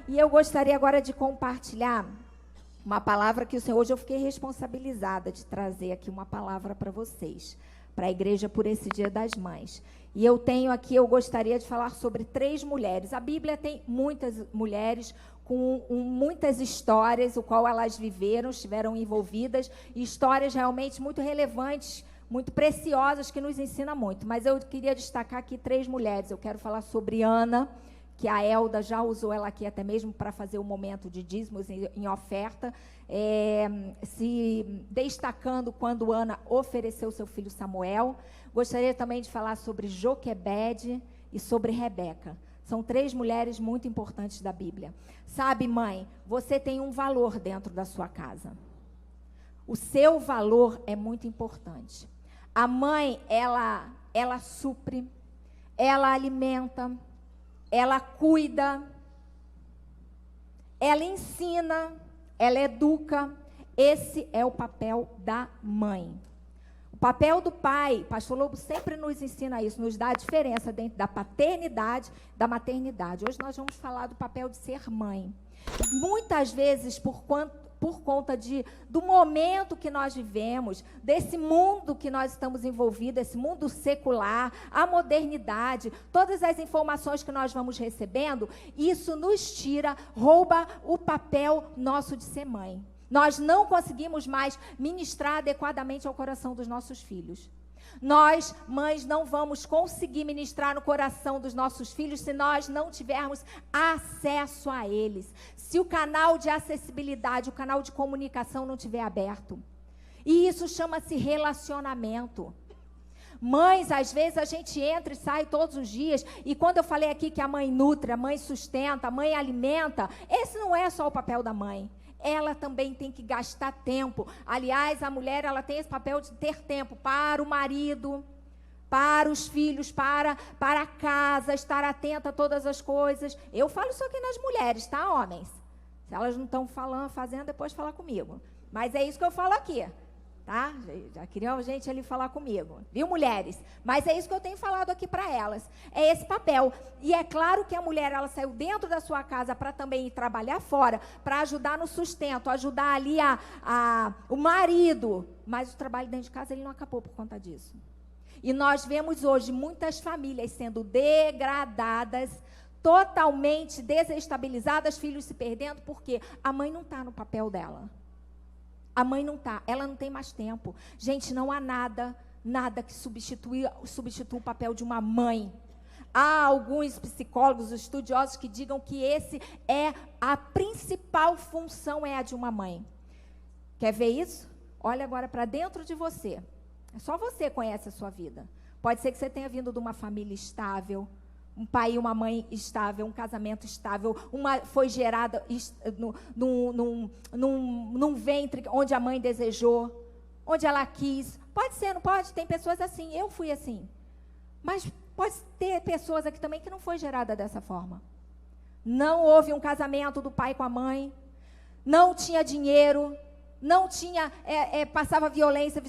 E eu gostaria agora de compartilhar uma palavra que o Senhor, hoje eu fiquei responsabilizada de trazer aqui uma palavra para vocês, para a igreja por esse Dia das Mães. E eu tenho aqui, eu gostaria de falar sobre 3 mulheres. A Bíblia tem muitas mulheres com muitas histórias, o qual elas viveram, estiveram envolvidas, e histórias realmente muito relevantes, muito preciosas, que nos ensinam muito. Mas eu queria destacar aqui 3 mulheres. Eu quero falar sobre Ana, que a Elda já usou ela aqui até mesmo para fazer o momento de dízimos em oferta, se destacando quando Ana ofereceu seu filho Samuel. Gostaria também de falar sobre Joquebede e sobre Rebeca. São 3 mulheres muito importantes da Bíblia. Sabe, mãe, você tem um valor dentro da sua casa. O seu valor é muito importante. A mãe, ela supre, ela alimenta, ela cuida, ela ensina, ela educa. Esse é o papel da mãe. O papel do pai, pastor Lobo sempre nos ensina isso, nos dá a diferença dentro da paternidade, da maternidade. Hoje nós vamos falar do papel de ser mãe. Muitas vezes, por conta do momento que nós vivemos, desse mundo que nós estamos envolvidos, esse mundo secular, a modernidade, todas as informações que nós vamos recebendo, isso nos tira, rouba o papel nosso de ser mãe. Nós não conseguimos mais ministrar adequadamente ao coração dos nossos filhos. Nós, mães, não vamos conseguir ministrar no coração dos nossos filhos se nós não tivermos acesso a eles. Se o canal de acessibilidade, o canal de comunicação não estiver aberto. E isso chama-se relacionamento. Mães, às vezes a gente entra e sai todos os dias, e quando eu falei aqui que a mãe nutre, a mãe sustenta, a mãe alimenta, esse não é só o papel da mãe. Ela também tem que gastar tempo. Aliás, a mulher, ela tem esse papel de ter tempo para o marido, para os filhos, para a casa, estar atenta a todas as coisas. Eu falo isso aqui nas mulheres, tá, homens? Se elas não estão fazendo, depois fala comigo. Mas é isso que eu falo aqui, tá? Já queriam gente ali falar comigo, viu, mulheres? Mas é isso que eu tenho falado aqui para elas. É esse papel. E é claro que a mulher, ela saiu dentro da sua casa para também ir trabalhar fora, para ajudar no sustento, ajudar ali o marido. Mas o trabalho dentro de casa, ele não acabou por conta disso. E nós vemos hoje muitas famílias sendo degradadas, totalmente desestabilizadas, filhos se perdendo, porque a mãe não está no papel dela. A mãe não está, ela não tem mais tempo. Gente, não há nada que substitua o papel de uma mãe. Há alguns psicólogos, estudiosos que digam que esse é a principal função, é a de uma mãe. Quer ver isso? Olha agora para dentro de você. Só você conhece a sua vida. Pode ser que você tenha vindo de uma família estável, um pai e uma mãe estável, um casamento estável, foi gerada num ventre onde a mãe desejou, onde ela quis. Pode ser, não pode? Tem pessoas assim, eu fui assim. Mas pode ter pessoas aqui também que não foi gerada dessa forma. Não houve um casamento do pai com a mãe, não tinha dinheiro, não tinha, passava violência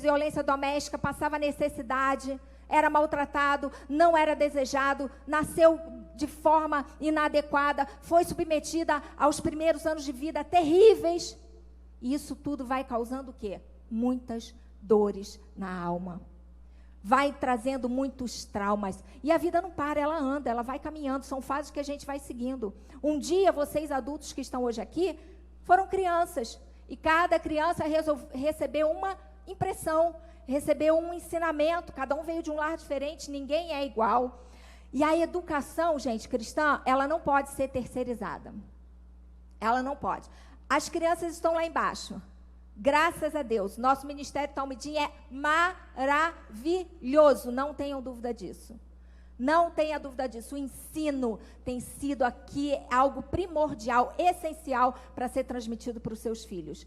doméstica, passava necessidade, era maltratado, não era desejado, nasceu de forma inadequada, foi submetida aos primeiros anos de vida terríveis. E isso tudo vai causando o quê? Muitas dores na alma. Vai trazendo muitos traumas. E a vida não para, ela anda, ela vai caminhando. São fases que a gente vai seguindo. Um dia, vocês adultos que estão hoje aqui, foram crianças. E cada criança recebeu uma impressão, recebeu um ensinamento, cada um veio de um lar diferente, ninguém é igual. E a educação, gente, cristã, ela não pode ser terceirizada. Ela não pode. As crianças estão lá embaixo. Graças a Deus, nosso Ministério Talmidim é maravilhoso, não tenham dúvida disso. Não tenha dúvida disso. O ensino tem sido aqui algo primordial, essencial para ser transmitido para os seus filhos.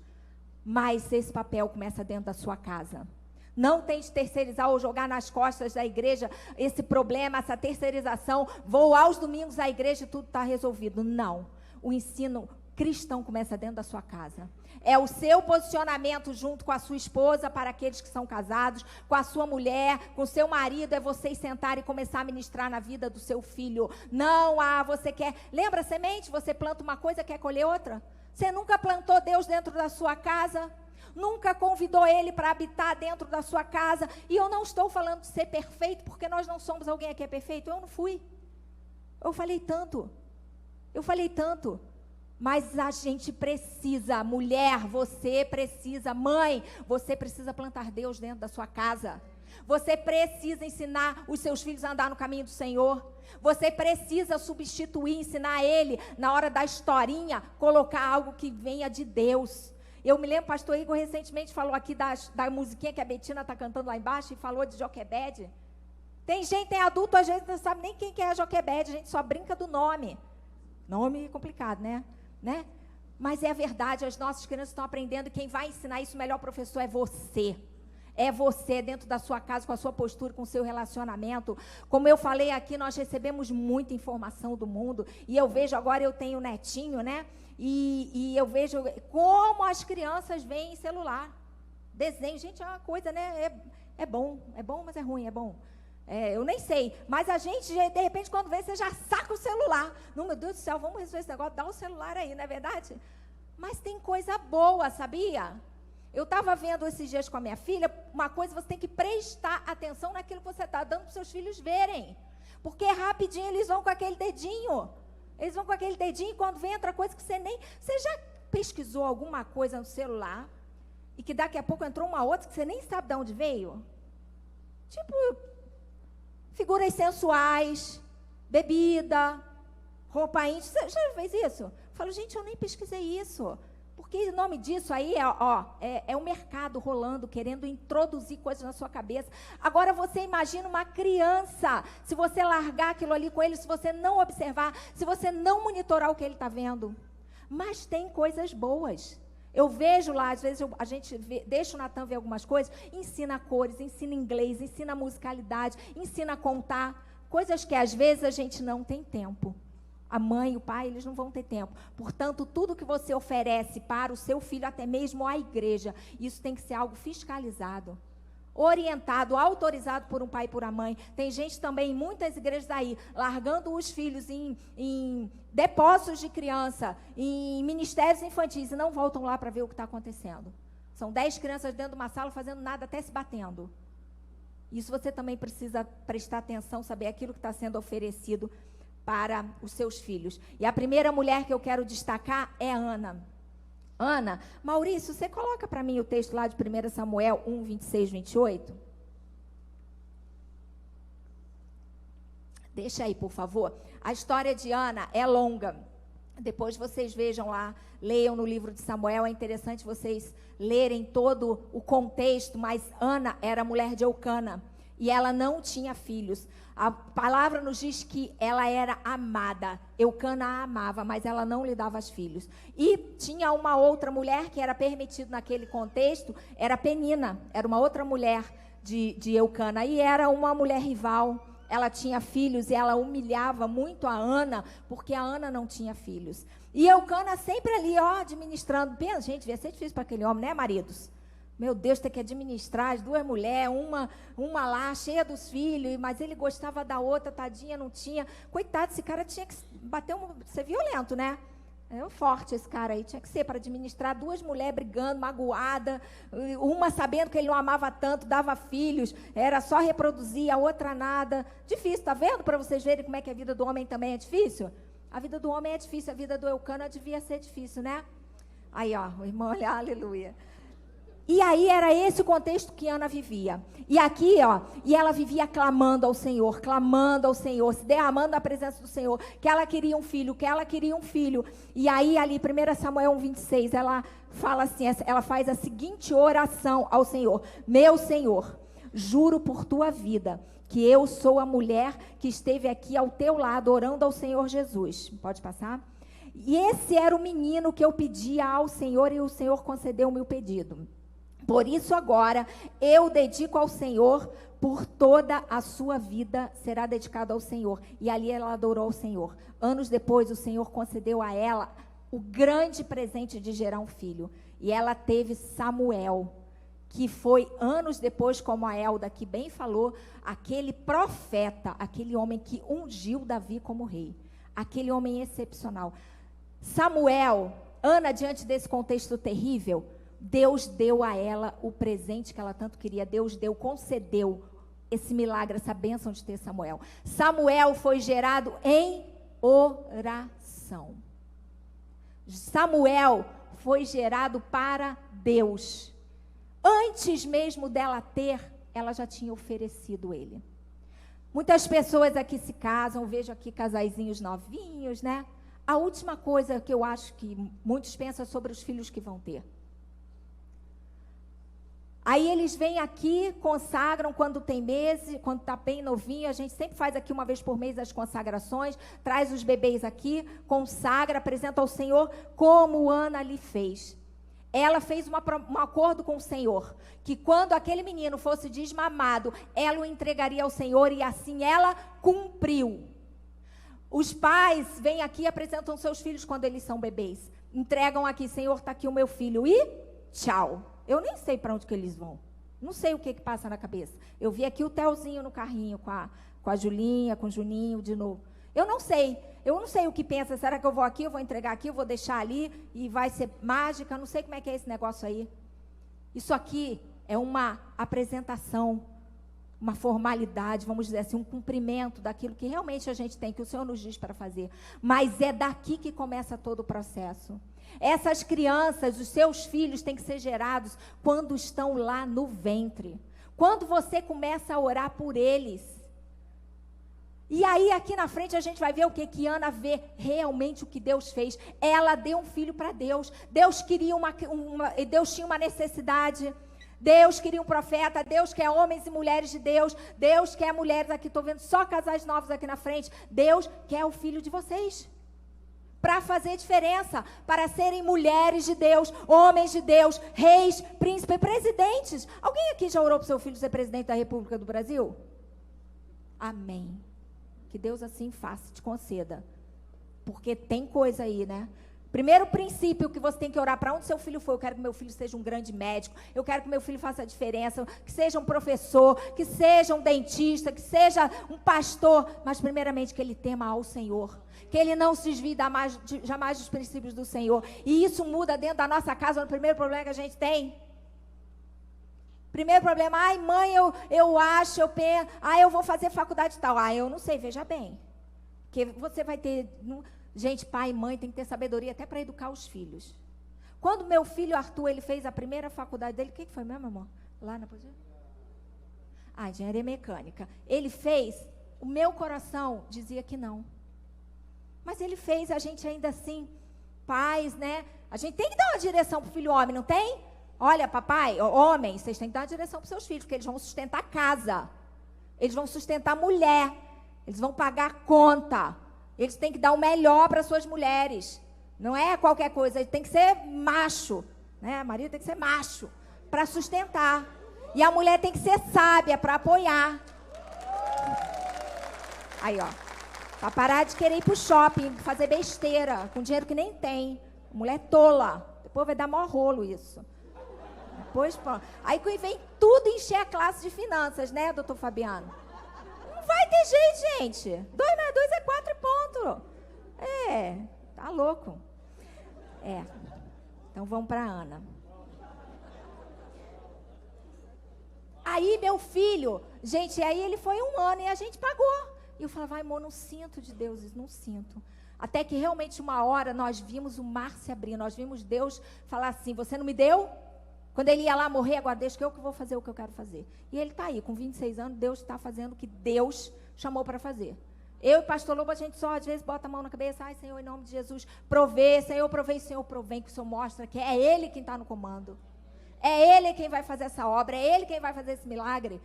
Mas esse papel começa dentro da sua casa. Não tente terceirizar ou jogar nas costas da igreja esse problema, essa terceirização. Vou aos domingos à igreja e tudo está resolvido. Não. O ensino cristão começa dentro da sua casa. É o seu posicionamento junto com a sua esposa, para aqueles que são casados, com a sua mulher, com o seu marido, é vocês sentarem e começar a ministrar na vida do seu filho. Não, você quer... Lembra a semente? Você planta uma coisa, quer colher outra? Você nunca plantou Deus dentro da sua casa? Nunca convidou Ele para habitar dentro da sua casa? E eu não estou falando de ser perfeito, porque nós não somos alguém aqui é perfeito. Eu não fui. Eu falei tanto. Mas a gente precisa, mulher, você precisa, mãe, você precisa plantar Deus dentro da sua casa. Você precisa ensinar os seus filhos a andar no caminho do Senhor. Você precisa substituir, ensinar ele, na hora da historinha, colocar algo que venha de Deus. Eu me lembro, pastor Igor recentemente falou aqui da musiquinha que a Betina está cantando lá embaixo, e falou de Joquebede. Tem adulto, às vezes não sabe nem quem que é a Joquebede, a gente só brinca do nome. Nome complicado, né? Mas é a verdade, as nossas crianças estão aprendendo, quem vai ensinar isso, o melhor professor é você. É você dentro da sua casa, com a sua postura, com o seu relacionamento. Como eu falei aqui, nós recebemos muita informação do mundo. E eu vejo, agora eu tenho netinho, né? E eu vejo como as crianças veem celular. Desenho, gente, é uma coisa, né? É bom, mas é ruim, é bom. Eu nem sei, mas a gente, de repente, quando vê, você já saca o celular. Não, meu Deus do céu, vamos resolver esse negócio, dá o celular aí, não é verdade? Mas tem coisa boa, sabia? Eu estava vendo esses dias com a minha filha, uma coisa, você tem que prestar atenção naquilo que você está dando para os seus filhos verem. Porque rapidinho eles vão com aquele dedinho. Eles vão com aquele dedinho e quando vem outra coisa que você nem... Você já pesquisou alguma coisa no celular e que daqui a pouco entrou uma outra que você nem sabe de onde veio? Tipo, figuras sensuais, bebida, roupa íntima. Você já fez isso? Eu falo, gente, eu nem pesquisei isso. Porque o nome disso aí é o mercado rolando, querendo introduzir coisas na sua cabeça. Agora você imagina uma criança, se você largar aquilo ali com ele, se você não observar, se você não monitorar o que ele está vendo. Mas tem coisas boas. Eu vejo lá, às vezes a gente deixa o Natan ver algumas coisas, ensina cores, ensina inglês, ensina musicalidade, ensina a contar, coisas que às vezes a gente não tem tempo. A mãe e o pai, eles não vão ter tempo. Portanto, tudo que você oferece para o seu filho, até mesmo a igreja, isso tem que ser algo fiscalizado, orientado, autorizado por um pai e por uma mãe. Tem gente também, em muitas igrejas aí, largando os filhos em depósitos de criança, em ministérios infantis, e não voltam lá para ver o que está acontecendo. São 10 crianças dentro de uma sala fazendo nada, até se batendo. Isso você também precisa prestar atenção, saber aquilo que está sendo oferecido para os seus filhos. E a primeira mulher que eu quero destacar é Ana. Ana, Maurício, você coloca para mim o texto lá de 1 Samuel 1, 26, 28? Deixa aí, por favor. A história de Ana é longa. Depois vocês vejam lá, leiam no livro de Samuel. É interessante vocês lerem todo o contexto, mas Ana era mulher de Eucana e ela não tinha filhos. A palavra nos diz que ela era amada. Eucana a amava, mas ela não lhe dava filhos. E tinha uma outra mulher que era permitido naquele contexto, era Penina, era uma outra mulher de Eucana, e era uma mulher rival. Ela tinha filhos e ela humilhava muito a Ana, porque a Ana não tinha filhos. E Eucana sempre ali, administrando. Pensa, gente, devia ser difícil para aquele homem, né, maridos? Meu Deus, ter que administrar as duas mulheres, uma lá, cheia dos filhos, mas ele gostava da outra, tadinha, não tinha. Coitado, esse cara tinha que ser violento, né? É forte esse cara aí, tinha que ser para administrar duas mulheres brigando, magoada, uma sabendo que ele não amava tanto, dava filhos, era só reproduzir, a outra nada. Difícil, tá vendo? Para vocês verem como é que a vida do homem também é difícil. A vida do homem é difícil, a vida do Eucana devia ser difícil, né? Aí, o irmão, olha, aleluia. E aí era esse o contexto que Ana vivia. E aqui, e ela vivia clamando ao Senhor, se derramando na presença do Senhor, que ela queria um filho, E aí, ali, 1 Samuel 1:26, ela fala assim, ela faz a seguinte oração ao Senhor: meu Senhor, juro por tua vida, que eu sou a mulher que esteve aqui ao teu lado, orando ao Senhor Jesus. Pode passar? E esse era o menino que eu pedia ao Senhor, e o Senhor concedeu o meu pedido. Por isso agora eu dedico ao Senhor, por toda a sua vida será dedicado ao Senhor. E ali ela adorou ao Senhor. Anos depois o Senhor concedeu a ela o grande presente de gerar um filho. E ela teve Samuel, que foi anos depois, como a Elda aqui bem falou, aquele profeta, aquele homem que ungiu Davi como rei. Aquele homem excepcional. Samuel, Ana, diante desse contexto terrível, Deus deu a ela o presente que ela tanto queria. Deus concedeu esse milagre, essa bênção de ter Samuel. Samuel foi gerado em oração. Samuel foi gerado para Deus. Antes mesmo dela ter, ela já tinha oferecido ele. Muitas pessoas aqui se casam, vejo aqui casaizinhos novinhos, né? A última coisa que eu acho que muitos pensam é sobre os filhos que vão ter. Aí eles vêm aqui, consagram quando tem meses, quando está bem novinho. A gente sempre faz aqui uma vez por mês as consagrações, traz os bebês aqui, consagra, apresenta ao Senhor, como Ana lhe fez. Ela fez um acordo com o Senhor, que quando aquele menino fosse desmamado, ela o entregaria ao Senhor, e assim ela cumpriu. Os pais vêm aqui e apresentam seus filhos quando eles são bebês. Entregam aqui, Senhor, está aqui o meu filho, e tchau. Eu nem sei para onde que eles vão. Não sei o que passa na cabeça. Eu vi aqui o Telzinho no carrinho com a Julinha, com o Juninho de novo. Eu não sei o que pensa. Será que eu vou aqui, eu vou entregar aqui, eu vou deixar ali e vai ser mágica? Eu não sei como é que é esse negócio aí. Isso aqui é uma apresentação, uma formalidade, vamos dizer assim, um cumprimento daquilo que realmente a gente tem, que o Senhor nos diz para fazer. Mas é daqui que começa todo o processo. Essas crianças, os seus filhos, têm que ser gerados quando estão lá no ventre. Quando você começa a orar por eles. E aí, aqui na frente, a gente vai ver o que Ana vê realmente o que Deus fez. Ela deu um filho para Deus. Deus queria Deus tinha uma necessidade. Deus queria um profeta. Deus quer homens e mulheres de Deus. Deus quer mulheres aqui. Estou vendo só casais novos aqui na frente. Deus quer o filho de vocês. Para fazer diferença, para serem mulheres de Deus, homens de Deus, reis, príncipes, presidentes. Alguém aqui já orou para o seu filho ser presidente da República do Brasil? Amém. Que Deus assim faça, te conceda. Porque tem coisa aí, né? Primeiro princípio que você tem que orar, para onde seu filho for, eu quero que meu filho seja um grande médico, eu quero que meu filho faça a diferença, que seja um professor, que seja um dentista, que seja um pastor, mas primeiramente que ele tema ao Senhor, que ele não se desvie jamais dos princípios do Senhor. E isso muda dentro da nossa casa. O primeiro problema que a gente tem. Primeiro problema, ai mãe, eu acho, eu penso, eu vou fazer faculdade tal. Eu não sei, veja bem. Porque você vai ter... Gente, pai e mãe tem que ter sabedoria até para educar os filhos. Quando meu filho Arthur, ele fez a primeira faculdade dele, o que foi mesmo, amor? Lá na... engenharia mecânica. Ele fez, o meu coração dizia que não. Mas ele fez, a gente ainda assim, pais, né? A gente tem que dar uma direção para o filho homem, não tem? Olha, papai, homem, vocês têm que dar uma direção para os seus filhos, porque eles vão sustentar a casa. Eles vão sustentar a mulher. Eles vão pagar a conta. Eles têm que dar o melhor para suas mulheres. Não é qualquer coisa, ele tem que ser macho. Né? A marido tem que ser macho para sustentar. E a mulher tem que ser sábia para apoiar. Aí, ó. Para parar de querer ir para o shopping, fazer besteira, com dinheiro que nem tem. Mulher tola. Depois vai dar maior rolo isso. Depois, aí vem tudo encher a classe de finanças, né, doutor Fabiano? Não vai ter jeito, gente. 2 mais 2 é 4 e ponto. Tá louco. Então vamos para Ana. Aí meu filho, gente, aí ele foi 1 ano e a gente pagou. E eu falava, amor, não sinto de Deus isso, não sinto. Até que realmente uma hora nós vimos o mar se abrir, nós vimos Deus falar assim, você não me deu? Quando ele ia lá morrer, agora deixa que eu vou fazer o que eu quero fazer. E ele está aí, com 26 anos, Deus está fazendo o que Deus chamou para fazer. Eu e pastor Lobo, a gente só às vezes bota a mão na cabeça, ai Senhor, em nome de Jesus, provê, Senhor, provei, Senhor, provém, que o Senhor mostra que é Ele quem está no comando. É Ele quem vai fazer essa obra, é Ele quem vai fazer esse milagre.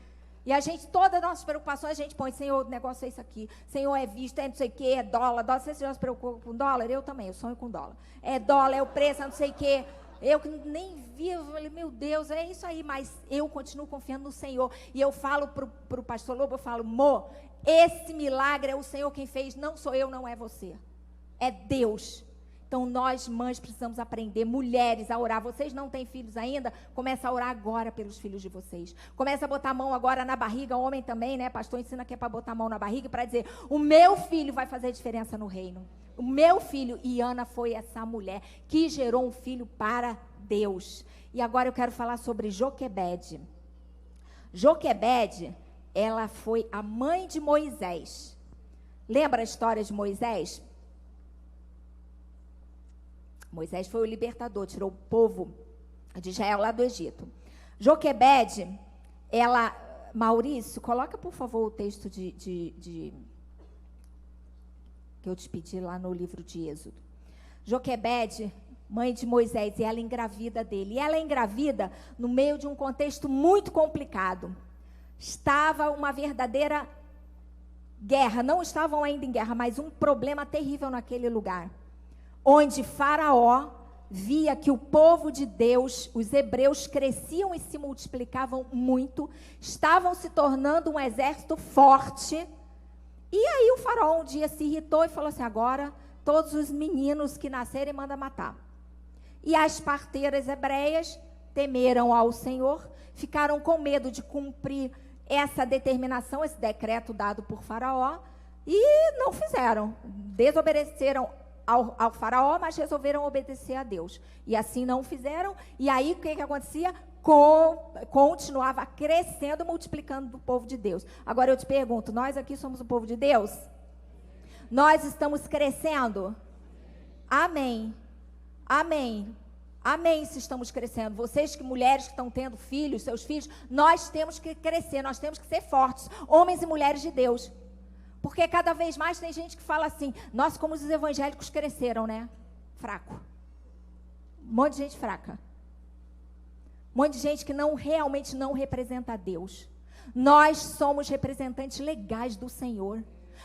E a gente, todas as nossas preocupações, a gente põe, Senhor, o negócio é isso aqui, Senhor, é visto, é não sei o quê, é dólar, você já se preocupa com dólar? Eu também, eu sonho com dólar. É dólar, é o preço, é não sei o quê. Eu nem vi, eu falei, meu Deus, é isso aí, mas eu continuo confiando no Senhor. E eu falo para o pastor Lobo, eu falo, Mo, esse milagre é o Senhor quem fez, não sou eu, não é você. É Deus. Então, nós, mães, precisamos aprender, mulheres, a orar. Vocês não têm filhos ainda? Começa a orar agora pelos filhos de vocês. Começa a botar a mão agora na barriga, homem também, né? Pastor ensina que é para botar a mão na barriga para dizer, o meu filho vai fazer diferença no reino. O meu filho, e Ana foi essa mulher que gerou um filho para Deus. E agora eu quero falar sobre Joquebede. Joquebede, ela foi a mãe de Moisés. Lembra a história de Moisés? Moisés foi o libertador, tirou o povo de Israel lá do Egito. Joquebede, ela... Maurício, coloca, por favor, o texto que eu te pedi lá no livro de Êxodo. Joquebede, mãe de Moisés, e ela engravida dele. E ela engravida no meio de um contexto muito complicado. Estava uma verdadeira guerra. Não estavam ainda em guerra, mas um problema terrível naquele lugar. Onde Faraó via que o povo de Deus, os hebreus, cresciam e se multiplicavam muito, estavam se tornando um exército forte. E aí o Faraó um dia se irritou e falou assim, agora todos os meninos que nascerem manda matar. E as parteiras hebreias temeram ao Senhor, ficaram com medo de cumprir essa determinação, esse decreto dado por Faraó, e não fizeram, desobedeceram ao Faraó, mas resolveram obedecer a Deus. E assim não fizeram, e aí o que acontecia? Continuava crescendo, multiplicando o povo de Deus. Agora eu te pergunto, nós aqui somos o povo de Deus? Nós estamos crescendo? Amém. Amém. Amém, se estamos crescendo. Vocês, que mulheres que estão tendo filhos, seus filhos, nós temos que crescer, nós temos que ser fortes, homens e mulheres de Deus. Porque cada vez mais tem gente que fala assim, nossa, como os evangélicos cresceram, né? Fraco. Um monte de gente fraca. Um monte de gente que realmente não representa a Deus. Nós somos representantes legais do Senhor.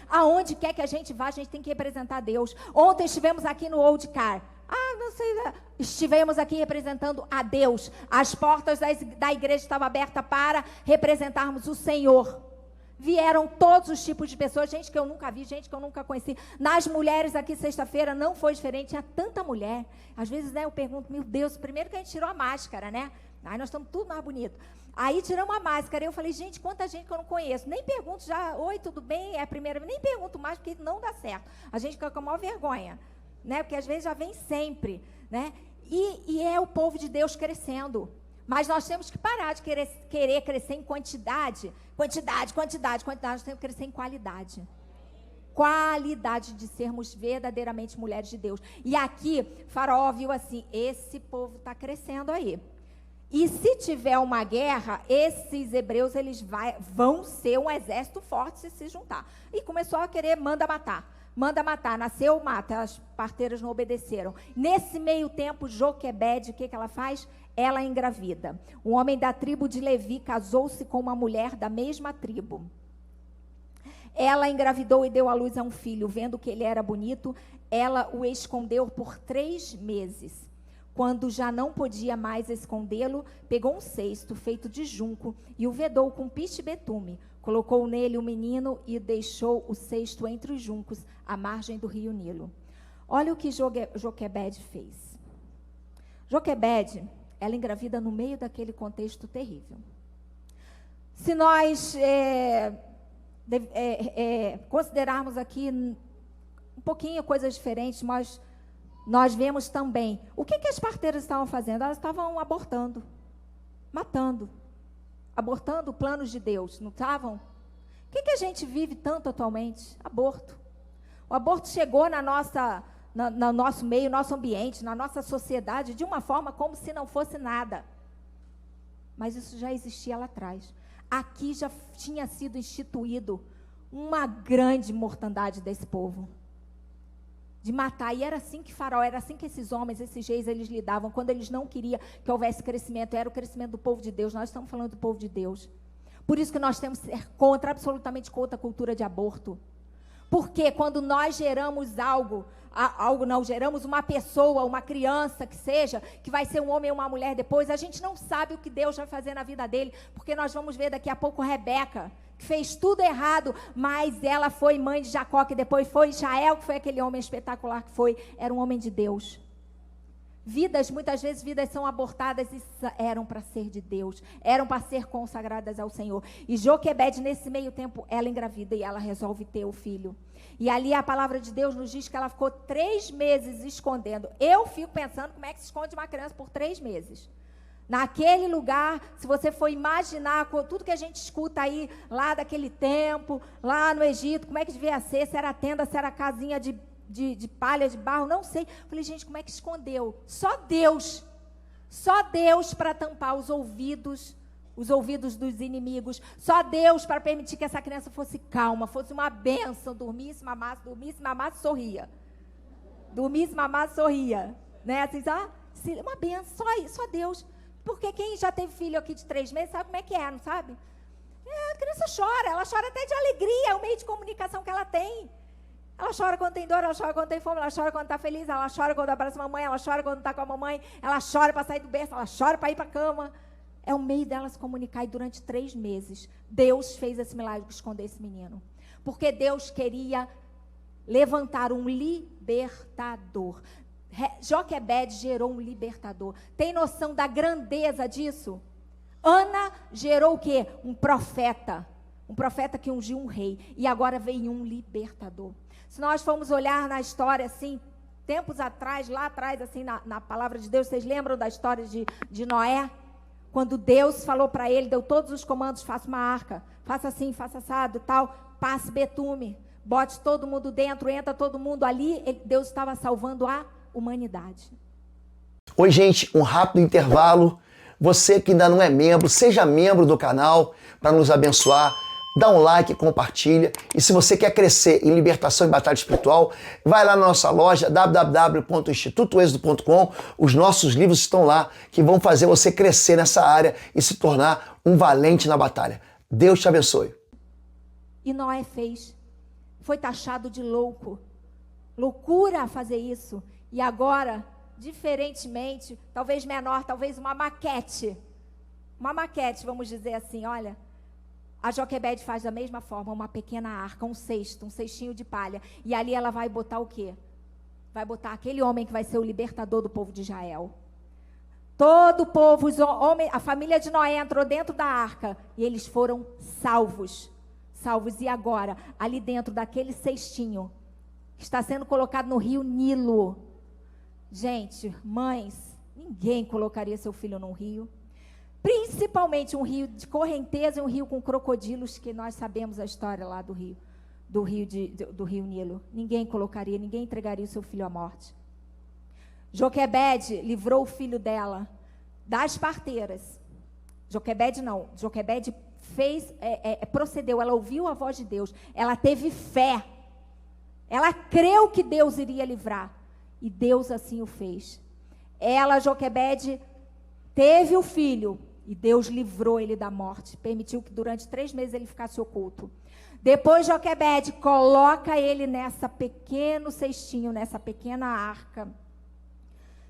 Aonde quer que a gente vá, a gente tem que representar a Deus. Ontem estivemos aqui no Old Car. Não sei, estivemos aqui representando a Deus. As portas da igreja estavam abertas para representarmos o Senhor. Vieram todos os tipos de pessoas, gente que eu nunca vi, gente que eu nunca conheci. Nas mulheres aqui, sexta-feira, não foi diferente, tinha tanta mulher. Às vezes, né, eu pergunto, meu Deus, primeiro que a gente tirou a máscara, né? Aí nós estamos tudo mais bonito. Aí tiramos a máscara, e eu falei, gente, quanta gente que eu não conheço. Nem pergunto já, oi, tudo bem? É a primeira vez. Nem pergunto mais, porque não dá certo. A gente fica com a maior vergonha, né? Porque às vezes já vem sempre, né? E é o povo de Deus crescendo. Mas nós temos que parar de querer crescer em quantidade. Quantidade. Nós temos que crescer em qualidade. Qualidade de sermos verdadeiramente mulheres de Deus. E aqui, Faraó viu assim, esse povo está crescendo aí. E se tiver uma guerra, esses hebreus vão ser um exército forte se juntar. E começou a querer, manda matar, nasceu, mata, as parteiras não obedeceram. Nesse meio tempo, Joquebede, o que ela faz? Ela engravida. Um homem da tribo de Levi casou-se com uma mulher da mesma tribo. Ela engravidou e deu à luz a um filho. Vendo que ele era bonito, ela o escondeu por 3 meses. Quando já não podia mais escondê-lo, pegou um cesto feito de junco e o vedou com piche e betume. Colocou nele o menino e deixou o cesto entre os juncos, à margem do rio Nilo. Olha o que Joquebede fez. Joquebede, ela engravida no meio daquele contexto terrível. Se nós considerarmos aqui um pouquinho coisas diferentes, nós vemos também. O que as parteiras estavam fazendo? Elas estavam abortando, matando. Abortando planos de Deus, não estavam? O que a gente vive tanto atualmente? Aborto. O aborto chegou no nosso meio, nosso ambiente, na nossa sociedade, de uma forma como se não fosse nada. Mas isso já existia lá atrás. Aqui já tinha sido instituído uma grande mortandade desse povo. De matar, e era assim que Faraó, era assim que esses homens, esses reis, eles lidavam, quando eles não queriam que houvesse crescimento, era o crescimento do povo de Deus. Nós estamos falando do povo de Deus, por isso que nós temos que ser absolutamente contra a cultura de aborto, porque quando nós geramos algo, algo, não, geramos uma pessoa, uma criança que seja, que vai ser um homem ou uma mulher depois, a gente não sabe o que Deus vai fazer na vida dele, porque nós vamos ver daqui a pouco Rebeca, que fez tudo errado, mas ela foi mãe de Jacó, que depois foi Israel, que foi aquele homem espetacular que foi, era um homem de Deus. Vidas, muitas vezes, vidas são abortadas e eram para ser de Deus, eram para ser consagradas ao Senhor. E Joquebede, nesse meio tempo, ela engravida e ela resolve ter o filho. E ali a palavra de Deus nos diz que ela ficou 3 meses escondendo. Eu fico pensando como é que se esconde uma criança por 3 meses. Naquele lugar, se você for imaginar tudo que a gente escuta aí, lá daquele tempo, lá no Egito, como é que devia ser, se era tenda, se era casinha de palha, de barro, não sei. Falei, gente, como é que escondeu? Só Deus para tampar os ouvidos dos inimigos, só Deus para permitir que essa criança fosse calma, fosse uma bênção, dormisse, mamasse, sorria. Dormisse, mamasse, sorria. Né? Assim, uma bênção, só Deus. Porque quem já teve filho aqui de 3 meses sabe como é que é, não sabe? A criança chora, ela chora até de alegria, é o meio de comunicação que ela tem. Ela chora quando tem dor, ela chora quando tem fome, ela chora quando está feliz, ela chora quando abraça a mamãe, ela chora quando está com a mamãe, ela chora para sair do berço, ela chora para ir para a cama. É o meio dela se comunicar, e durante 3 meses, Deus fez esse milagre de esconder esse menino. Porque Deus queria levantar um libertador. Joquebede gerou um libertador. Tem noção da grandeza disso? Ana gerou o quê? Um profeta. Um profeta que ungiu um rei. E agora veio um libertador. Se nós formos olhar na história, assim, tempos atrás, lá atrás, assim, na palavra de Deus, vocês lembram da história de Noé? Quando Deus falou para ele, deu todos os comandos, faça uma arca, faça assim, faça assado, tal, passe betume, bote todo mundo dentro, entra todo mundo ali, Deus estava salvando a humanidade. Oi, gente, um rápido intervalo. Você que ainda não é membro, seja membro do canal para nos abençoar. Dá um like, compartilha. E se você quer crescer em libertação e batalha espiritual, vai lá na nossa loja www.institutoexodo.com. Os nossos livros estão lá que vão fazer você crescer nessa área e se tornar um valente na batalha. Deus te abençoe. E Noé fez. Foi taxado de louco. Loucura fazer isso. E agora, diferentemente, talvez menor, talvez uma maquete. Uma maquete, vamos dizer assim, olha. A Joquebede faz da mesma forma, uma pequena arca, um cestinho de palha. E ali ela vai botar o quê? Vai botar aquele homem que vai ser o libertador do povo de Israel. Todo o povo, a família de Noé entrou dentro da arca e eles foram salvos. E agora, ali dentro daquele cestinho, está sendo colocado no rio Nilo. Gente, mães, ninguém colocaria seu filho num rio. Principalmente um rio de correnteza e um rio com crocodilos, que nós sabemos a história lá do rio Nilo. Ninguém colocaria, ninguém entregaria o seu filho à morte. Joquebede livrou o filho dela das parteiras. Joquebede procedeu, ela ouviu a voz de Deus, ela teve fé, ela creu que Deus iria livrar, e Deus assim o fez. Joquebede, teve o filho, e Deus livrou ele da morte, permitiu que durante 3 meses ele ficasse oculto. Depois Joquebede coloca ele nessa pequeno cestinho, nessa pequena arca.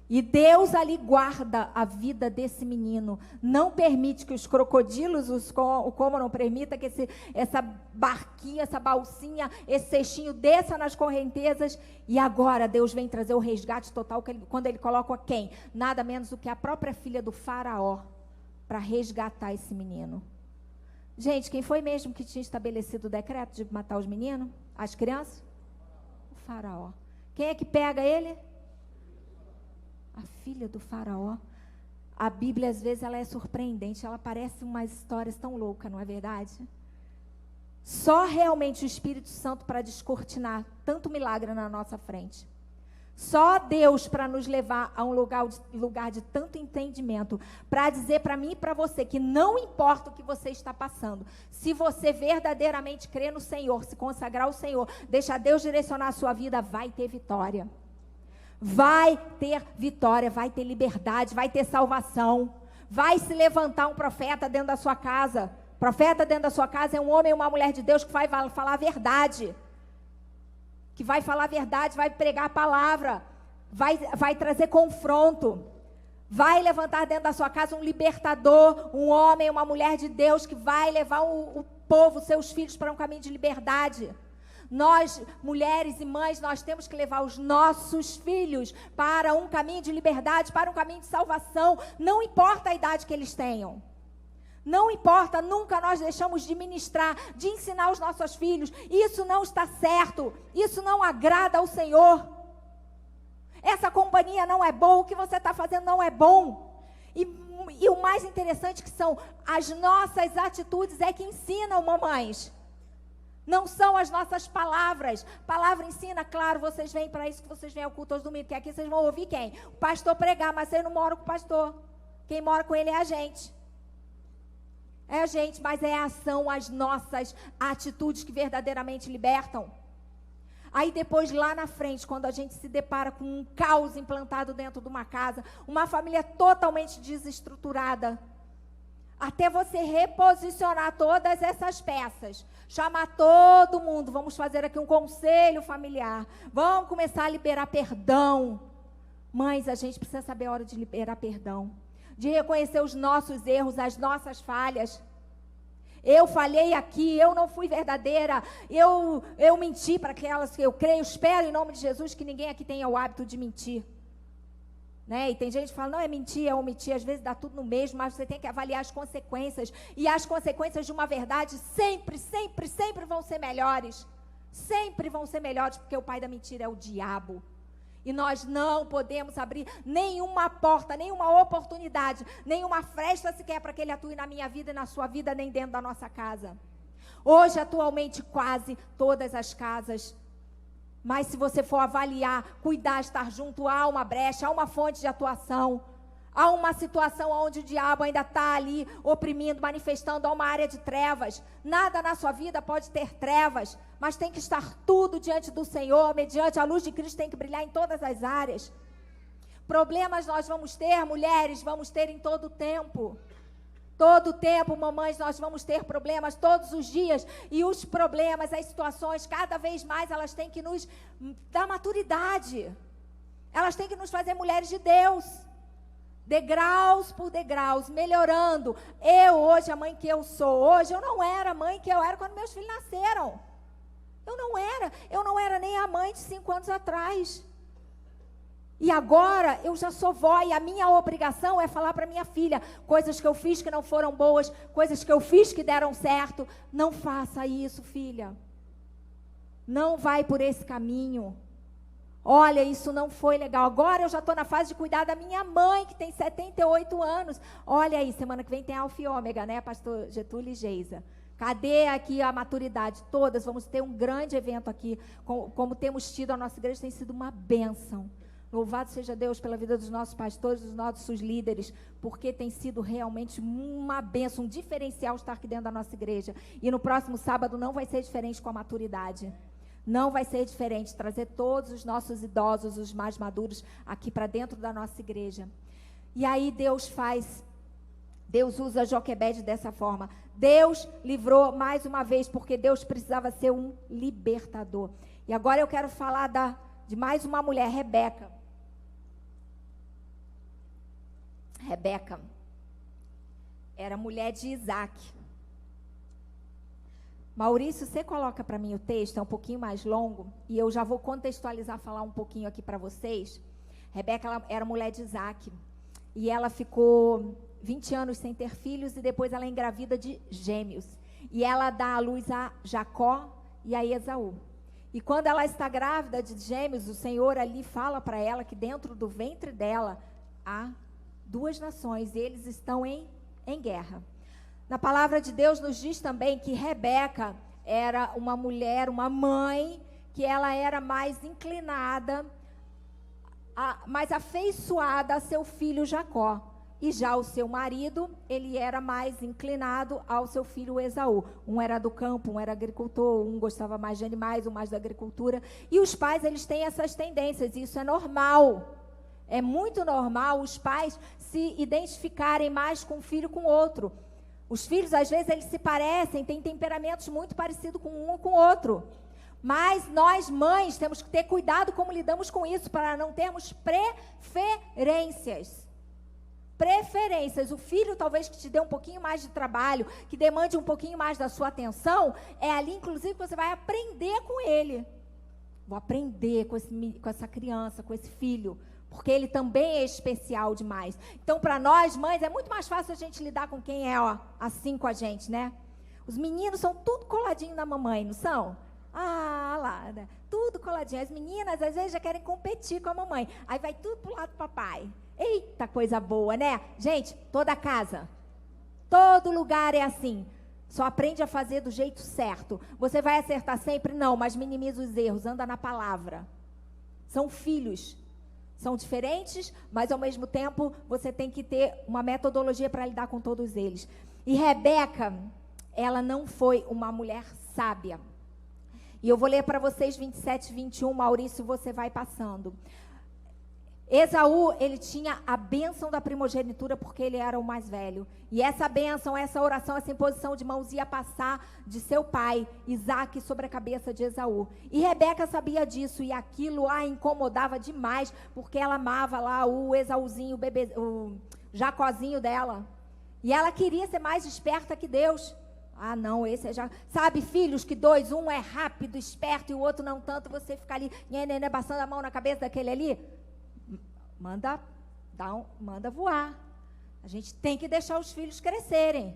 E Deus ali guarda a vida desse menino. Não permite que os crocodilos como não permita que essa barquinha, essa balsinha, esse cestinho desça nas correntezas. E agora Deus vem trazer o resgate total, quando ele coloca quem? Nada menos do que a própria filha do faraó, para resgatar esse menino. Gente, quem foi mesmo que tinha estabelecido o decreto de matar os meninos? As crianças? O faraó. Quem é que pega ele? A filha do faraó. A Bíblia, às vezes, ela é surpreendente. Ela parece umas histórias tão loucas, não é verdade? Só realmente o Espírito Santo para descortinar tanto milagre na nossa frente. Só Deus para nos levar a um lugar de tanto entendimento, para dizer para mim e para você que não importa o que você está passando, se você verdadeiramente crê no Senhor, se consagrar ao Senhor, deixar Deus direcionar a sua vida, vai ter vitória. Vai ter vitória, vai ter liberdade, vai ter salvação. Vai se levantar um profeta dentro da sua casa. Profeta dentro da sua casa é um homem ou uma mulher de Deus que vai falar a verdade. que vai falar a verdade, vai pregar a palavra, vai trazer confronto, vai levantar dentro da sua casa um libertador, um homem, uma mulher de Deus que vai levar o povo, seus filhos para um caminho de liberdade. Nós, mulheres e mães, nós temos que levar os nossos filhos para um caminho de liberdade, para um caminho de salvação, não importa a idade que eles tenham. Não importa, nunca nós deixamos de ministrar, de ensinar os nossos filhos. Isso não está certo, isso não agrada ao Senhor. Essa companhia não é boa, o que você está fazendo não é bom. E o mais interessante que são as nossas atitudes é que ensinam, mamães. Não são as nossas palavras. Palavra ensina, claro, vocês vêm para isso que vocês vêm ao culto aos domingos, que aqui vocês vão ouvir quem? O pastor pregar, mas vocês não moram com o pastor. Quem mora com ele é a gente. É a gente, mas é a ação, as nossas atitudes que verdadeiramente libertam. Aí depois, lá na frente, quando a gente se depara com um caos implantado dentro de uma casa, uma família totalmente desestruturada, até você reposicionar todas essas peças, chamar todo mundo, vamos fazer aqui um conselho familiar, vamos começar a liberar perdão. Mães, a gente precisa saber a hora de liberar perdão, de reconhecer os nossos erros, as nossas falhas. Eu falhei aqui, eu não fui verdadeira, eu menti para aquelas que eu creio, espero em nome de Jesus que ninguém aqui tenha o hábito de mentir. Né? E tem gente que fala, não é mentir, é omitir, às vezes dá tudo no mesmo, mas você tem que avaliar as consequências. E as consequências de uma verdade sempre, sempre, sempre vão ser melhores. Sempre vão ser melhores, porque o pai da mentira é o diabo. E nós não podemos abrir nenhuma porta, nenhuma oportunidade, nenhuma fresta sequer para que ele atue na minha vida e na sua vida, nem dentro da nossa casa. Hoje, atualmente, quase todas as casas. Mas se você for avaliar, cuidar, estar junto, há uma brecha, há uma fonte de atuação. Há uma situação onde o diabo ainda está ali oprimindo, manifestando, há uma área de trevas. Nada na sua vida pode ter trevas, mas tem que estar tudo diante do Senhor, mediante a luz de Cristo tem que brilhar em todas as áreas. Problemas nós vamos ter, mulheres, vamos ter em todo o tempo. Todo o tempo, mamães, nós vamos ter problemas todos os dias. E os problemas, as situações, cada vez mais, elas têm que nos dar maturidade. Elas têm que nos fazer mulheres de Deus. Degraus por degraus, melhorando. Eu, hoje, a mãe que eu sou hoje, eu não era a mãe que eu era quando meus filhos nasceram. Eu não era nem a mãe de 5 anos atrás. E agora eu já sou vó e a minha obrigação é falar para minha filha coisas que eu fiz que não foram boas, coisas que eu fiz que deram certo. Não faça isso, filha. Não vai por esse caminho. Olha, isso não foi legal. Agora eu já estou na fase de cuidar da minha mãe, que tem 78 anos. Olha aí, semana que vem tem Alfa e Ômega, né, pastor Getúlio e Geisa? Cadê aqui a maturidade? Todas, vamos ter um grande evento aqui, como temos tido, a nossa igreja tem sido uma bênção. Louvado seja Deus pela vida dos nossos pastores, dos nossos líderes, porque tem sido realmente uma bênção, um diferencial estar aqui dentro da nossa igreja. E no próximo sábado não vai ser diferente com a maturidade. Não vai ser diferente, trazer todos os nossos idosos, os mais maduros, aqui para dentro da nossa igreja. E aí Deus usa Joquebede dessa forma. Deus livrou mais uma vez, porque Deus precisava ser um libertador. E agora eu quero falar de mais uma mulher, Rebeca. Rebeca era mulher de Isaac. Maurício, você coloca para mim o texto, é um pouquinho mais longo, e eu já vou contextualizar, falar um pouquinho aqui para vocês. Rebeca ela era mulher de Isaac, e ela ficou 20 anos sem ter filhos, e depois ela é engravida de gêmeos. E ela dá à luz a Jacó e a Esaú. E quando ela está grávida de gêmeos, o Senhor ali fala para ela que dentro do ventre dela há 2 nações, e eles estão em guerra. Na palavra de Deus nos diz também que Rebeca era uma mulher, uma mãe, que ela era mais inclinada, mais afeiçoada a seu filho Jacó. E já o seu marido, ele era mais inclinado ao seu filho Esaú. Um era do campo, um era agricultor, um gostava mais de animais, um mais da agricultura. E os pais, eles têm essas tendências, e isso é normal. É muito normal os pais se identificarem mais com um filho com o outro. Os filhos, às vezes, eles se parecem, têm temperamentos muito parecidos com um ou com o outro. Mas nós, mães, temos que ter cuidado como lidamos com isso, para não termos preferências. Preferências. O filho, talvez, que te dê um pouquinho mais de trabalho, que demande um pouquinho mais da sua atenção, é ali, inclusive, que você vai aprender com ele. Vou aprender com essa criança, com esse filho, porque ele também é especial demais. Então, para nós, mães, é muito mais fácil a gente lidar com quem é, assim com a gente, né? Os meninos são tudo coladinho na mamãe, não são? Ah, lá, né? Tudo coladinho. As meninas, às vezes, já querem competir com a mamãe. Aí vai tudo pro lado do papai. Eita, coisa boa, né? Gente, toda casa, todo lugar é assim. Só aprende a fazer do jeito certo. Você vai acertar sempre? Não, mas minimiza os erros, anda na palavra. São filhos. São diferentes, mas ao mesmo tempo você tem que ter uma metodologia para lidar com todos eles. E Rebeca, ela não foi uma mulher sábia. E eu vou ler para vocês 27 e 21, Maurício, você vai passando. Esaú, ele tinha a bênção da primogenitura porque ele era o mais velho. E essa bênção, essa oração, essa imposição de mãos ia passar de seu pai, Isaque, sobre a cabeça de Esaú. E Rebeca sabia disso e aquilo a incomodava demais porque ela amava lá o Esaúzinho, o Jacozinho dela. E ela queria ser mais esperta que Deus. Ah, não, esse é já... Sabe, filhos que dois, um é rápido, esperto e o outro não tanto, você fica ali, passando a mão na cabeça daquele ali... Manda voar. A gente tem que deixar os filhos crescerem.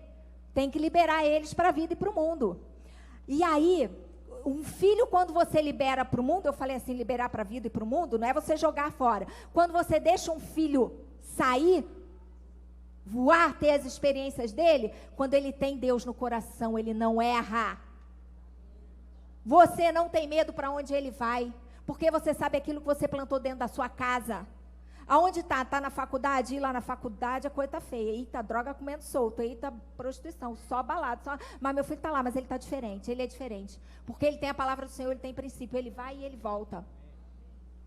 Tem que liberar eles para a vida e para o mundo. E aí, um filho, quando você libera para o mundo, eu falei assim, liberar para a vida e para o mundo, não é você jogar fora. Quando você deixa um filho sair, voar, ter as experiências dele, quando ele tem Deus no coração, ele não erra. Você não tem medo para onde ele vai, porque você sabe aquilo que você plantou dentro da sua casa. Aonde está? Está na faculdade? Ir lá na faculdade, a coisa está feia. Eita, droga comendo solto. Eita, prostituição, só balado. Mas meu filho está lá, mas ele está diferente. Ele é diferente. Porque ele tem a palavra do Senhor, ele tem princípio. Ele vai e ele volta.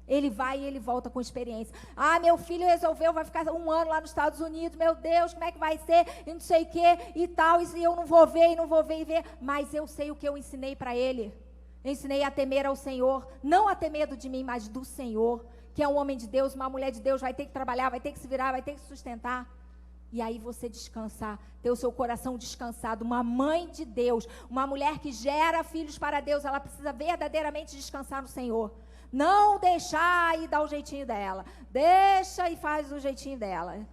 Ele vai e ele volta com experiência. Ah, meu filho resolveu, vai ficar 1 ano lá nos Estados Unidos. Meu Deus, como é que vai ser? E não sei o quê e tal. E eu não vou ver, e não vou ver e ver. Mas eu sei o que eu ensinei para ele. Eu ensinei a temer ao Senhor. Não a ter medo de mim, mas do Senhor. Que é um homem de Deus, uma mulher de Deus, vai ter que trabalhar, vai ter que se virar, vai ter que se sustentar. E aí você descansar, ter o seu coração descansado. Uma mãe de Deus, uma mulher que gera filhos para Deus, ela precisa verdadeiramente descansar no Senhor. Não deixar e dar o jeitinho dela. Deixa e faz o jeitinho dela.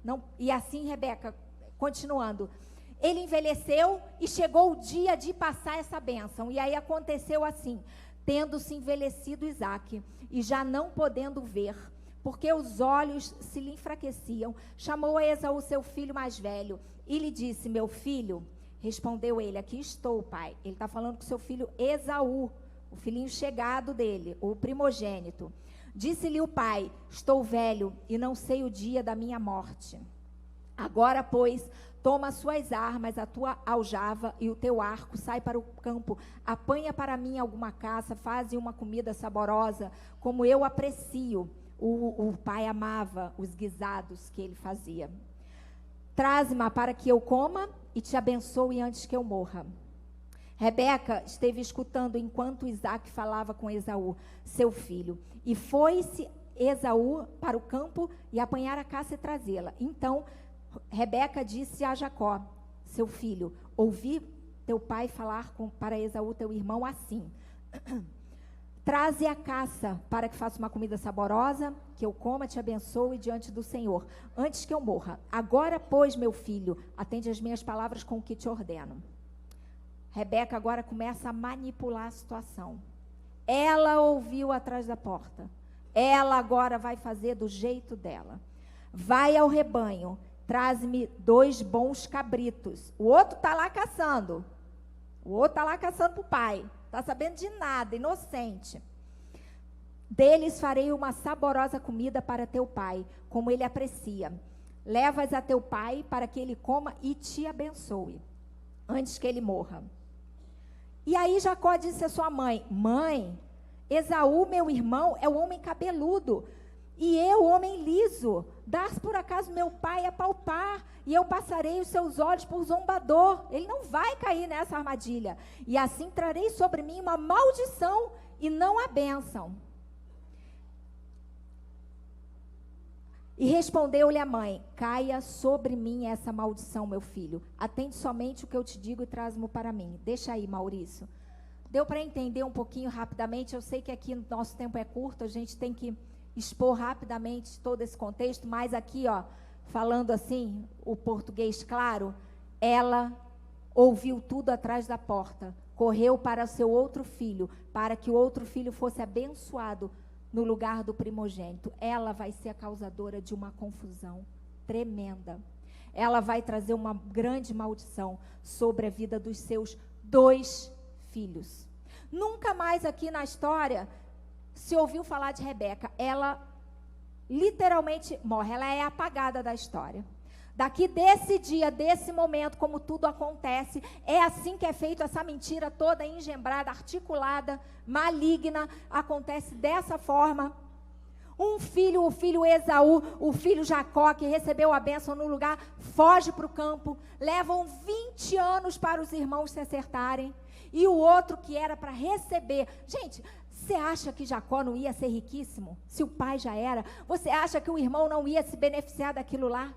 Não, e assim, Rebeca, continuando. Ele envelheceu e chegou o dia de passar essa bênção. E aí aconteceu assim. Tendo-se envelhecido Isaque, e já não podendo ver, porque os olhos se lhe enfraqueciam, chamou a Esaú, seu filho mais velho, e lhe disse, meu filho, respondeu ele, aqui estou, pai. Ele está falando com seu filho Esaú, o filhinho chegado dele, o primogênito. Disse-lhe o pai, estou velho, e não sei o dia da minha morte. Agora, pois, toma as suas armas, a tua aljava e o teu arco, sai para o campo, apanha para mim alguma caça, faze uma comida saborosa, como eu aprecio. O pai amava os guisados que ele fazia. Traze-me para que eu coma e te abençoe antes que eu morra. Rebeca esteve escutando enquanto Isaque falava com Esaú, seu filho, e foi-se Esaú para o campo e apanhar a caça e trazê-la. Então, Rebeca disse a Jacó, seu filho, ouvi teu pai falar para Esaú, teu irmão, assim, traze a caça para que faça uma comida saborosa, que eu coma, te abençoe diante do Senhor, antes que eu morra. Agora, pois, meu filho, atende as minhas palavras com o que te ordeno. Rebeca agora começa a manipular a situação. Ela ouviu atrás da porta. Ela agora vai fazer do jeito dela. Vai ao rebanho. Traz-me 2 bons cabritos. O outro está lá caçando. O outro está lá caçando para o pai. Está sabendo de nada, inocente. Deles farei uma saborosa comida para teu pai, como ele aprecia. Leva-as a teu pai para que ele coma e te abençoe, antes que ele morra. E aí Jacó disse a sua mãe, mãe, Esaú, meu irmão, é o homem cabeludo. E eu, homem liso, dar por acaso meu pai a palpar, e eu passarei os seus olhos por zombador. Ele não vai cair nessa armadilha. E assim trarei sobre mim uma maldição e não a bênção. E respondeu-lhe a mãe: caia sobre mim essa maldição, meu filho. Atende somente o que eu te digo e traz-mo para mim. Deixa aí, Maurício. Deu para entender um pouquinho rapidamente? Eu sei que aqui no nosso tempo é curto, a gente tem que expor rapidamente todo esse contexto, mas aqui, ó, falando assim, o português claro, ela ouviu tudo atrás da porta, correu para seu outro filho, para que o outro filho fosse abençoado no lugar do primogênito. Ela vai ser a causadora de uma confusão tremenda. Ela vai trazer uma grande maldição sobre a vida dos seus 2 filhos. Nunca mais aqui na história se ouviu falar de Rebeca. Ela literalmente morre, ela é apagada da história. Daqui desse dia, desse momento, como tudo acontece, é assim que é feito essa mentira toda engembrada, articulada, maligna, acontece dessa forma. Um filho, o filho Esaú, o filho Jacó, que recebeu a bênção no lugar, foge para o campo, levam 20 anos para os irmãos se acertarem, e o outro que era para receber. Gente, você acha que Jacó não ia ser riquíssimo? Se o pai já era, você acha que o irmão não ia se beneficiar daquilo lá?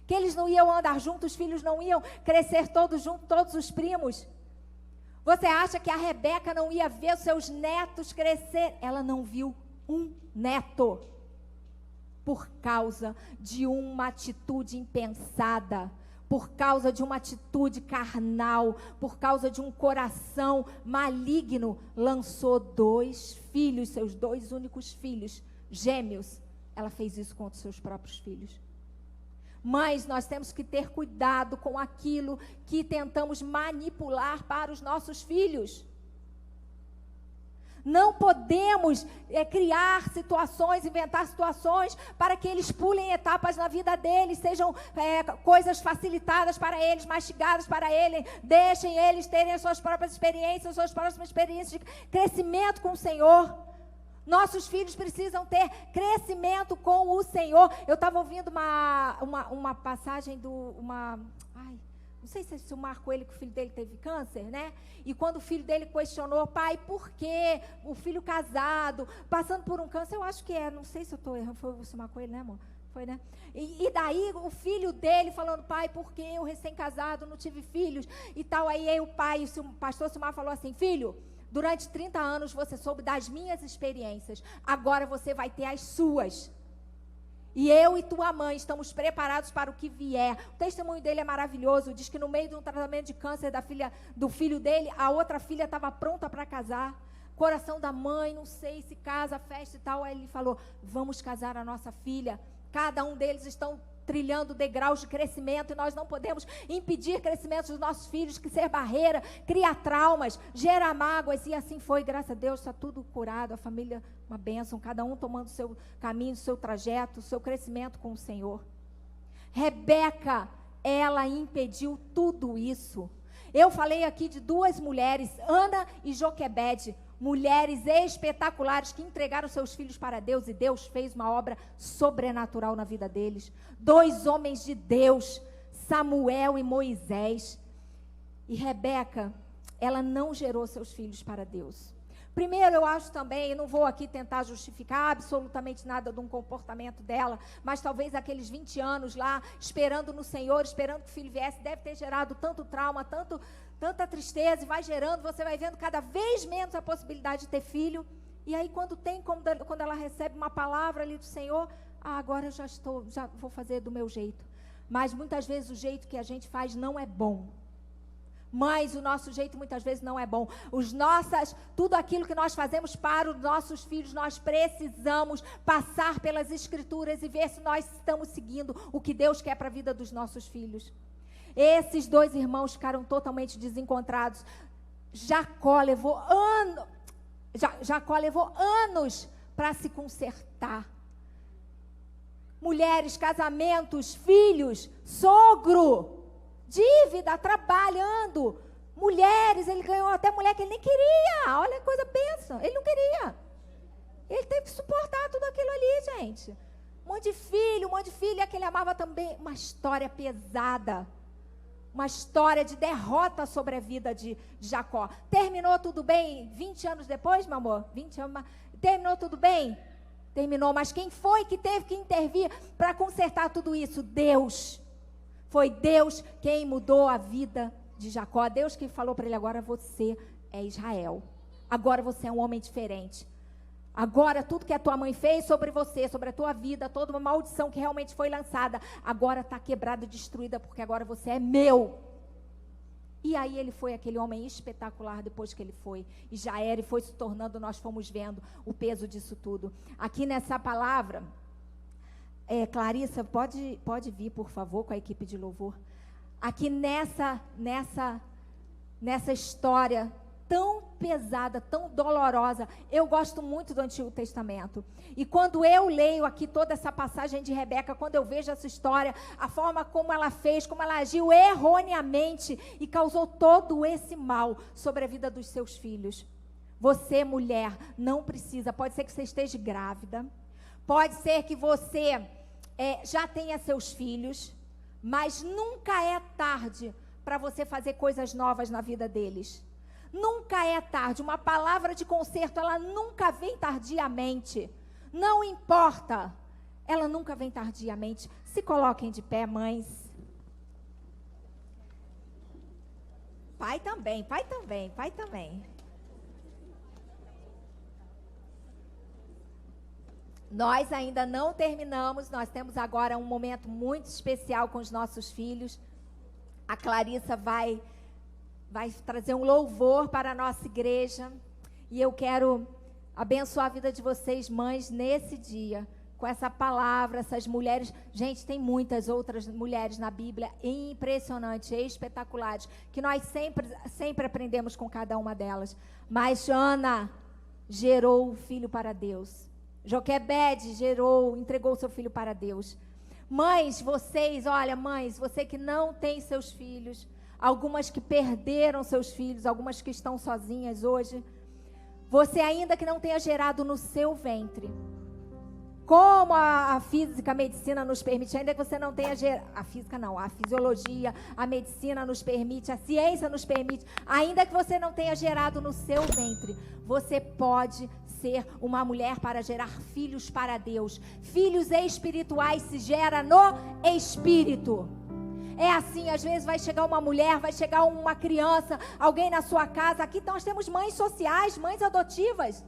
Que eles não iam andar juntos, os filhos não iam crescer todos juntos, todos os primos? Você acha que a Rebeca não ia ver os seus netos crescer? Ela não viu um neto, por causa de uma atitude impensada, por causa de uma atitude carnal, por causa de um coração maligno, lançou 2 filhos, seus 2 únicos filhos, gêmeos. Ela fez isso contra os seus próprios filhos. Mas nós temos que ter cuidado com aquilo que tentamos manipular para os nossos filhos. Não podemos criar situações, inventar situações para que eles pulem etapas na vida deles, sejam coisas facilitadas para eles, mastigadas para eles, deixem eles terem as suas próprias experiências, de crescimento com o Senhor. Nossos filhos precisam ter crescimento com o Senhor. Eu estava ouvindo uma passagem não sei se o Marco, ele, que o filho dele teve câncer, né? E quando o filho dele questionou: pai, por quê? O filho casado, passando por um câncer, eu acho que não sei se eu estou errando, foi o Marco, ele, né, amor? Foi, né? E daí o filho dele falando: pai, por que eu recém-casado, não tive filhos e tal? Aí o pai, o pastor Silmar falou assim: filho, durante 30 anos você soube das minhas experiências, agora você vai ter as suas. E eu e tua mãe estamos preparados para o que vier. O testemunho dele é maravilhoso. Diz que no meio de um tratamento de câncer do filho dele, a outra filha estava pronta para casar. Coração da mãe, não sei se casa, festa e tal. Aí ele falou: vamos casar a nossa filha. Cada um deles estão trilhando degraus de crescimento, e nós não podemos impedir crescimento dos nossos filhos, que ser barreira, cria traumas, gera mágoas, e assim foi, graças a Deus, está tudo curado, a família, uma bênção, cada um tomando o seu caminho, o seu trajeto, o seu crescimento com o Senhor. Rebeca, ela impediu tudo isso. Eu falei aqui de 2 mulheres, Ana e Joquebede, mulheres espetaculares que entregaram seus filhos para Deus, e Deus fez uma obra sobrenatural na vida deles. 2 homens de Deus, Samuel e Moisés. E Rebeca, ela não gerou seus filhos para Deus. Primeiro, eu acho também, não vou aqui tentar justificar absolutamente nada de um comportamento dela, mas talvez aqueles 20 anos lá, esperando no Senhor, esperando que o filho viesse, deve ter gerado tanto trauma, tanta tristeza, e vai gerando, você vai vendo cada vez menos a possibilidade de ter filho. E aí quando ela recebe uma palavra ali do Senhor, agora eu já vou fazer do meu jeito. Mas muitas vezes o jeito que a gente faz não é bom. Mas o nosso jeito muitas vezes não é bom. Tudo aquilo que nós fazemos para os nossos filhos, nós precisamos passar pelas Escrituras e ver se nós estamos seguindo o que Deus quer para a vida dos nossos filhos. Esses 2 irmãos ficaram totalmente desencontrados. Jacó levou anos para se consertar. Mulheres, casamentos, filhos, sogro, dívida, trabalhando. Mulheres, ele ganhou até mulher que ele nem queria. Olha a coisa, pensa, ele não queria. Ele teve que suportar tudo aquilo ali. ali, gente. Um monte de filho, e aquele amava também. Uma história pesada. Uma história de derrota sobre a vida de Jacó. Terminou tudo bem 20 anos depois, meu amor? 20 anos, terminou tudo bem? Terminou, mas quem foi que teve que intervir para consertar tudo isso? Deus. Foi Deus quem mudou a vida de Jacó. Deus que falou para ele: agora você é Israel. Agora você é um homem diferente. Agora tudo que a tua mãe fez sobre você, sobre a tua vida, toda uma maldição que realmente foi lançada, agora está quebrada, destruída, porque agora você é meu. E aí ele foi aquele homem espetacular depois que ele foi. E já era e foi se tornando, nós fomos vendo o peso disso tudo. Aqui nessa palavra, Clarissa, pode vir, por favor, com a equipe de louvor. Aqui nessa história tão pesada, tão dolorosa. Eu gosto muito do Antigo Testamento. E quando eu leio aqui toda essa passagem de Rebeca, quando eu vejo essa história, a forma como ela fez, como ela agiu erroneamente e causou todo esse mal sobre a vida dos seus filhos. Você, mulher, não precisa. Pode ser que você esteja grávida. Pode ser que você já tenha seus filhos. Mas nunca é tarde para você fazer coisas novas na vida deles. Nunca é tarde. Uma palavra de conserto, ela nunca vem tardiamente. Não importa. Ela nunca vem tardiamente. Se coloquem de pé, mães. Pai também. Nós ainda não terminamos. Nós temos agora um momento muito especial com os nossos filhos. A Clarissa vai trazer um louvor para a nossa igreja. E eu quero abençoar a vida de vocês, mães, nesse dia, com essa palavra, essas mulheres. Gente, tem muitas outras mulheres na Bíblia, impressionantes, espetaculares, que nós sempre aprendemos com cada uma delas. Mas Ana gerou o filho para Deus. Joquebede entregou seu filho para Deus. Mães, mães, você que não tem seus filhos, algumas que perderam seus filhos, algumas que estão sozinhas hoje, você ainda que não tenha gerado no seu ventre, como a física, a medicina nos permite, ainda que você não tenha gerado, a fisiologia, a medicina nos permite, a ciência nos permite, ainda que você não tenha gerado no seu ventre, você pode ser uma mulher para gerar filhos para Deus. Filhos espirituais se gera no Espírito. É assim, às vezes vai chegar uma mulher, vai chegar uma criança, alguém na sua casa. Aqui nós temos mães sociais, mães adotivas.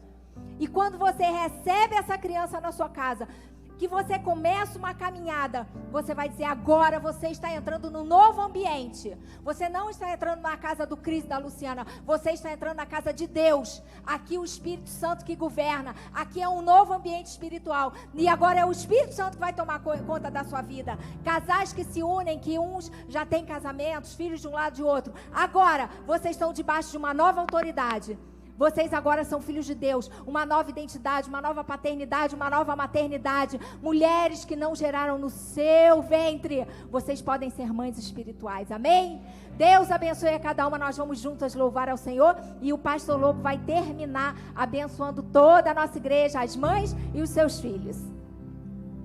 E quando você recebe essa criança na sua casa, que você começa uma caminhada, você vai dizer: agora você está entrando num novo ambiente. Você não está entrando na casa do Cris e da Luciana, você está entrando na casa de Deus. Aqui o Espírito Santo que governa, aqui é um novo ambiente espiritual. E agora é o Espírito Santo que vai tomar conta da sua vida. Casais que se unem, que uns já têm casamentos, filhos de um lado e de outro. Agora, vocês estão debaixo de uma nova autoridade. Vocês agora são filhos de Deus, uma nova identidade, uma nova paternidade, uma nova maternidade. Mulheres que não geraram no seu ventre, vocês podem ser mães espirituais, amém? Deus abençoe a cada uma, nós vamos juntas louvar ao Senhor. E o pastor Lobo vai terminar abençoando toda a nossa igreja, as mães e os seus filhos.